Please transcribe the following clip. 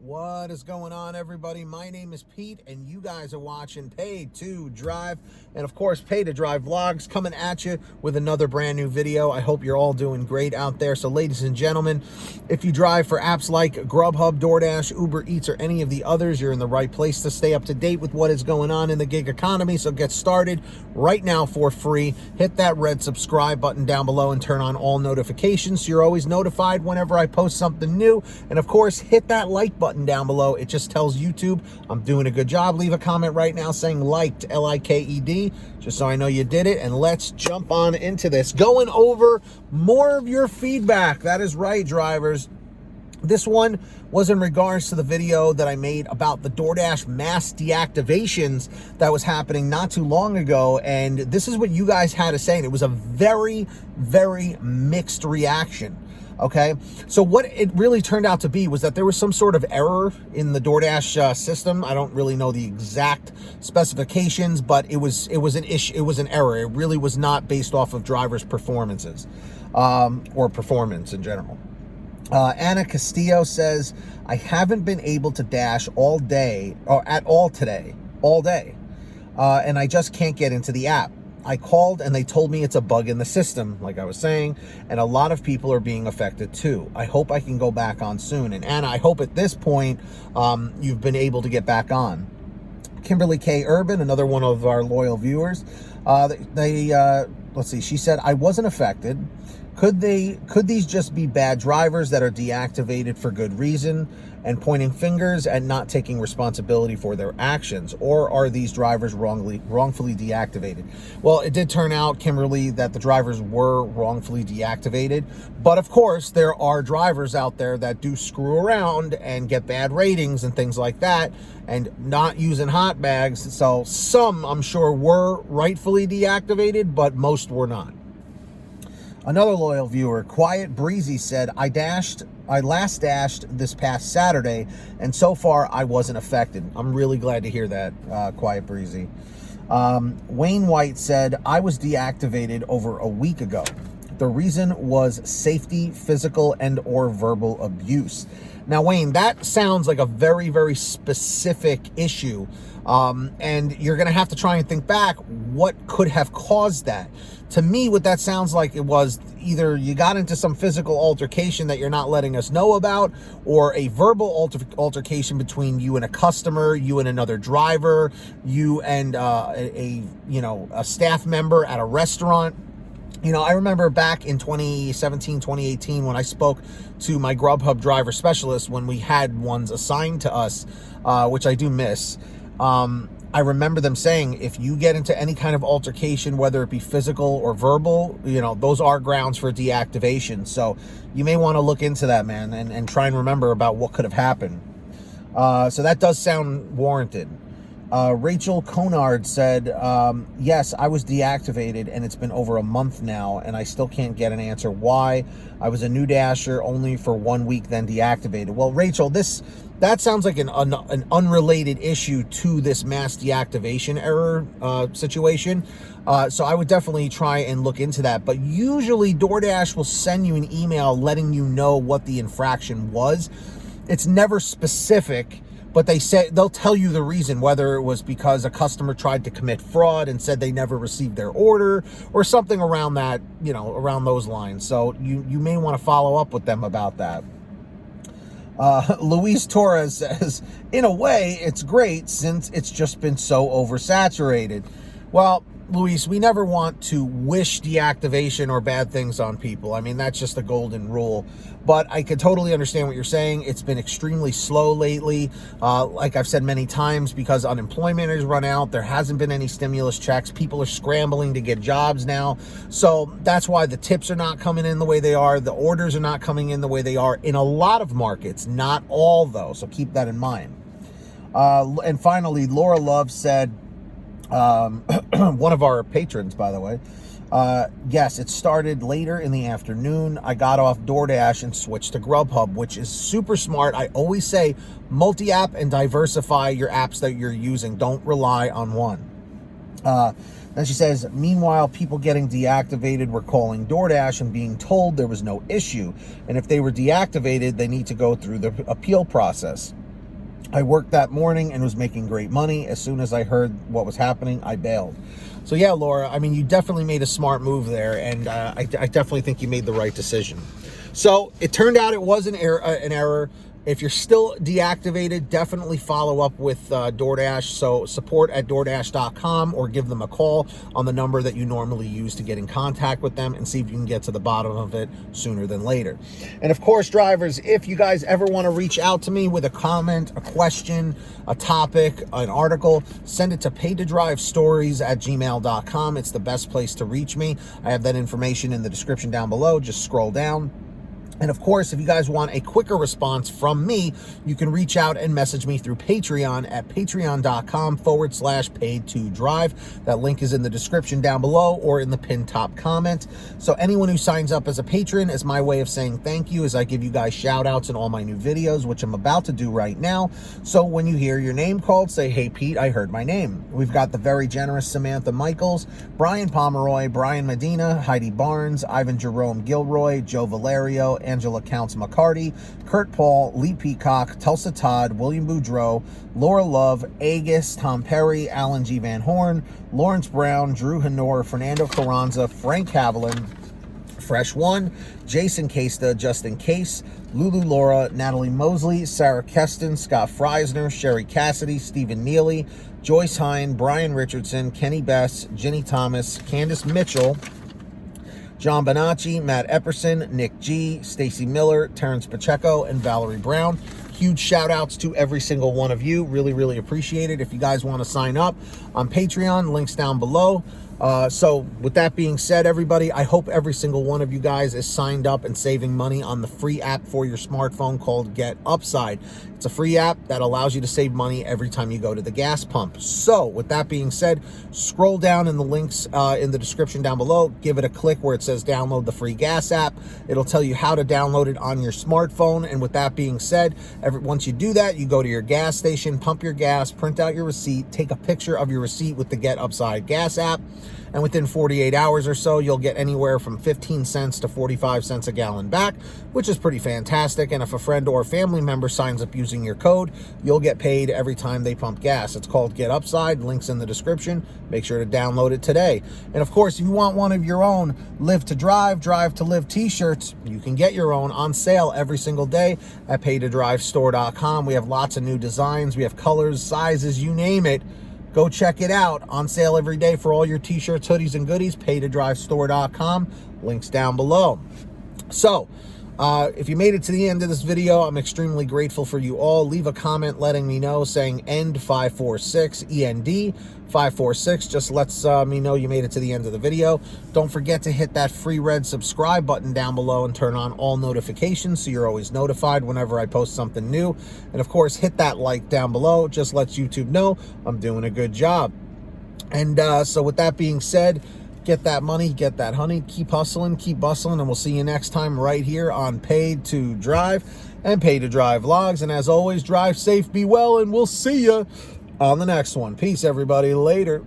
What is going on, everybody? My name is Pete, and you guys are watching Pay to Drive, and of course, Pay to Drive Vlogs coming at you with another brand new video. I hope you're all doing great out there. So, ladies and gentlemen, if you drive for apps like Grubhub, Doordash, Uber Eats, or any of the others, you're in the right place to stay up to date with what is going on in the gig economy. So get started right now for free. Hit that red subscribe button down below and turn on all notifications so you're always notified whenever I post something new. And of course, hit that like button down below. It just tells YouTube I'm doing a good job. Leave a comment right now saying liked, L-I-K-E-D, just so I know you did it. And let's jump on into this. Going over more of your feedback. That is right, drivers. This one was in regards to the video that I made about the Doordash mass deactivations that was happening not too long ago. And this is what you guys had to say. And it was a very, very mixed reaction. Okay, so what it really turned out to be was that there was some sort of error in the Doordash system. I don't really know the exact specifications, but it was an issue. It was an error. It really was not based off of drivers' performances or performance in general. Anna Castillo says, I haven't been able to dash all day or at all today, all day, and I just can't get into the app. I called and they told me it's a bug in the system, like I was saying, and a lot of people are being affected too. I hope I can go back on soon. And Anna, I hope at this point you've been able to get back on. Kimberly K. Urban, another one of our loyal viewers, let's see, she said, I wasn't affected. Could these just be bad drivers that are deactivated for good reason and pointing fingers and not taking responsibility for their actions? Or are these drivers wrongfully deactivated? Well, it did turn out, Kimberly, that the drivers were wrongfully deactivated. But of course, there are drivers out there that do screw around and get bad ratings and things like that and not using hot bags. So some, I'm sure, were rightfully deactivated, but most were not. Another loyal viewer, Quiet Breezy, said, I last dashed this past Saturday, and so far I wasn't affected. I'm really glad to hear that, Quiet Breezy. Wayne White said, I was deactivated over a week ago. The reason was safety, physical, and or verbal abuse. Now, Wayne, that sounds like a very, very specific issue. And you're going to have to try and think back what could have caused that. To me, what that sounds like, it was either you got into some physical altercation that you're not letting us know about, or a verbal altercation between you and a customer, you and another driver, you and a staff member at a restaurant. You know, I remember back in 2017, 2018, when I spoke to my Grubhub driver specialist, when we had ones assigned to us, which I do miss. I remember them saying, if you get into any kind of altercation, whether it be physical or verbal, you know, those are grounds for deactivation. So you may want to look into that, man, and try and remember about what could have happened. So that does sound warranted. Rachel Conard said, yes, I was deactivated and it's been over a month now and I still can't get an answer why. I was a new dasher only for 1 week, then deactivated. Well, Rachel, that sounds like an unrelated issue to this mass deactivation error situation. So I would definitely try and look into that. But usually DoorDash will send you an email letting you know what the infraction was. It's never specific, but they'll tell you the reason, whether it was because a customer tried to commit fraud and said they never received their order or something around that, you know, around those lines. So you may want to follow up with them about that. Luis Torres says, in a way, it's great since it's just been so oversaturated. Well, Luis, we never want to wish deactivation or bad things on people. I mean, that's just the golden rule. But I could totally understand what you're saying. It's been extremely slow lately. Like I've said many times, because unemployment has run out. There hasn't been any stimulus checks. People are scrambling to get jobs now. So that's why the tips are not coming in the way they are. The orders are not coming in the way they are in a lot of markets. Not all, though. So keep that in mind. And finally, Laura Love said, one of our patrons, by the way, yes, it started later in the afternoon. I got off Doordash and switched to Grubhub, which is super smart. I always say multi-app and diversify your apps that you're using. Don't rely on one. Then she says, meanwhile, people getting deactivated were calling DoorDash and being told there was no issue. And if they were deactivated, they need to go through the appeal process. I worked that morning and was making great money. As soon as I heard what was happening, I bailed. So yeah, Laura, I mean, you definitely made a smart move there, and I definitely think you made the right decision. So it turned out it was an error. If you're still deactivated, definitely follow up with DoorDash. So support@doordash.com, or give them a call on the number that you normally use to get in contact with them, and see if you can get to the bottom of it sooner than later. And of course, drivers, if you guys ever want to reach out to me with a comment, a question, a topic, an article, send it to paidtodrivestories@gmail.com. It's the best place to reach me. I have that information in the description down below. Just scroll down. And of course, if you guys want a quicker response from me, you can reach out and message me through Patreon at patreon.com/paid2drive. That link is in the description down below or in the pinned top comment. So anyone who signs up as a patron is my way of saying thank you, as I give you guys shout outs in all my new videos, which I'm about to do right now. So when you hear your name called, say, "Hey Pete, I heard my name." We've got the very generous Samantha Mikles, Brian Pomeroy, Brian Medina, Heidi Barnes, Ivan Jerome Gilroy, Joe Valerio, Angela Counts McCarty, Kurt Paul, Lee Peacock, Tulsa Todd, William Boudreau, Laura Love, Agus, Tom Perry, Alan G. Van Horn, Lawrence Brown, Drew Hanor, Fernando Carranza, Frank Haviland, Fresh One, Jason Casta, Justin Case, Lulu Laura, Natalie Mosley, Sarah Keston, Scott Freisner, Sherry Cassidy, Stephen Neely, Joyce Hine, Brian Richardson, Kenny Bess, Ginny Thomas, Candace Mitchell, John Bonacci, Matt Epperson, Nick G, Stacy Miller, Terrence Pacheco, and Valerie Brown. Huge shout outs to every single one of you. Really, really appreciate it. If you guys want to sign up on Patreon, links down below. So with that being said, everybody, I hope every single one of you guys is signed up and saving money on the free app for your smartphone called Get Upside. It's a free app that allows you to save money every time you go to the gas pump. So with that being said, scroll down in the links in the description down below. Give it a click where it says download the free gas app. It'll tell you how to download it on your smartphone. And with that being said, once you do that, you go to your gas station, pump your gas, print out your receipt, take a picture of your receipt with the Get Upside gas app. And within 48 hours or so, you'll get anywhere from 15 cents to 45 cents a gallon back, which is pretty fantastic. And if a friend or family member signs up using your code, you'll get paid every time they pump gas. It's called Get Upside. Links in the description. Make sure to download it today. And of course, if you want one of your own Live to Drive, Drive to Live t-shirts, you can get your own on sale every single day at paidtodrivestore.com. We have lots of new designs. We have colors, sizes, you name it. Go check it out. On sale every day for all your t-shirts, hoodies, and goodies. paidtodrivestore.com. Links down below. So, if you made it to the end of this video, I'm extremely grateful for you all. Leave a comment letting me know, saying END546, END 546. Just lets me know you made it to the end of the video. Don't forget to hit that free red subscribe button down below and turn on all notifications so you're always notified whenever I post something new. And of course, hit that like down below. Just lets YouTube know I'm doing a good job. And so with that being said, get that money, get that honey, keep hustling, keep bustling, and we'll see you next time right here on Paid to Drive and Paid to Drive Vlogs. And as always, drive safe, be well, and we'll see you on the next one. Peace, everybody. Later.